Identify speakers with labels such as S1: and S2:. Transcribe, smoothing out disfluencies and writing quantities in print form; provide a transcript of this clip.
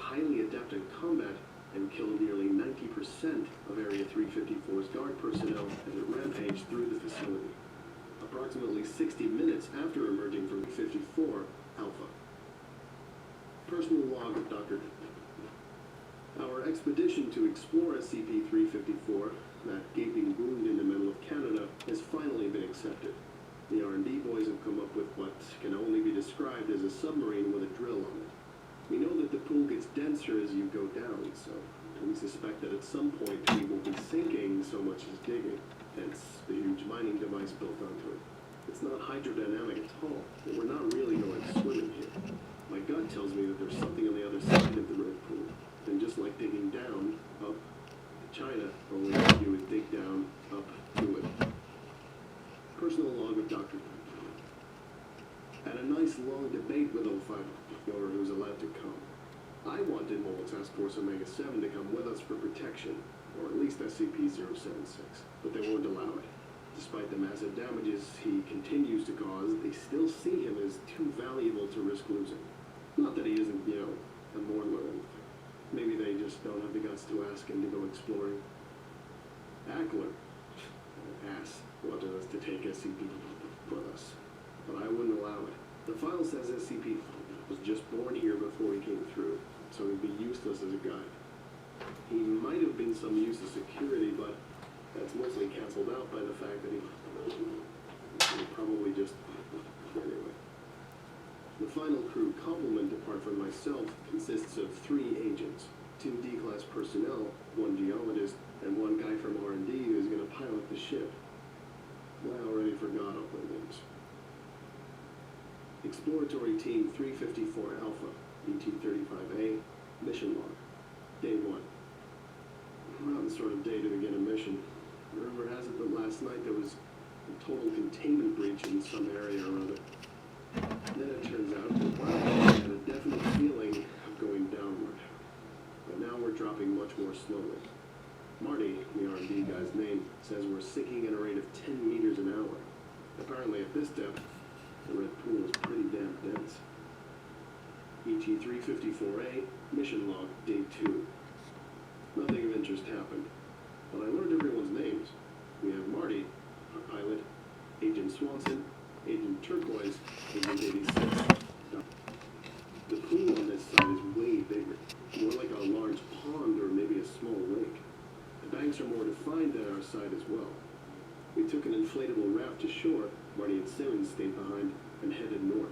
S1: highly adept in combat and killed nearly 90% of Area 354's guard personnel as it rampaged through the facility. Approximately 60 minutes after emerging from 54 Alpha. Personal log of Dr. Our expedition to explore SCP-354, that gaping wound in the middle of Canada, has finally been accepted. The R&D boys have come up with what can only be described as a submarine with a drill on it. We know that the pool gets denser as you go down, so we suspect that at some point we will be sinking so much as digging, hence the huge mining device built onto it. It's not hydrodynamic at all, and we're not really going swimming here. My gut tells me that there's something on the other side of the red pool, and just like digging down, up to China, only you would dig down, up to it. Personal log of Dr. Had a nice long debate with 05 over who's allowed to come. I wanted Mobile Task Force Omega-7 to come with us for protection, or at least SCP-076, but they won't allow it. Despite the massive damages he continues to cause, they still see him as too valuable to risk losing. Not that he isn't, immortal or anything. Maybe they just don't have the guts to ask him to go exploring. Ackler, ass, wanted us to take SCP with us, but I wouldn't allow it. The file says SCP was just born here before he came through, so he'd be useless as a guide. He might have been some use of security, but that's mostly canceled out by the fact that he probably just... Anyway. The final crew complement, apart from myself, consists of 3 agents, 2 D-class personnel, 1 geologist, and 1 guy from R&D who's going to pilot the ship. I already forgot all their names. Exploratory Team 354 Alpha, ET-35A, mission log. Day 1. Not the sort of day to begin a mission. Rumor has it that last night there was a total containment breach in some area or other. Then it turns out that I had a definite feeling of going downward. But now we're dropping much more slowly. Marty, the R&D guy's name, says we're sinking at a rate of 10 meters an hour. Apparently at this depth, the red pool is pretty damn dense. ET-354A, mission log, day 2. Nothing of interest happened, but I learned everyone's names. We have Marty, our pilot, Agent Swanson, Agent Turquoise, Agent 86. The pool on this side is way bigger, more like a large pond or maybe a small lake. The banks are more defined than our side as well. We took an inflatable raft to shore. Marty and Simmons stayed behind and headed north.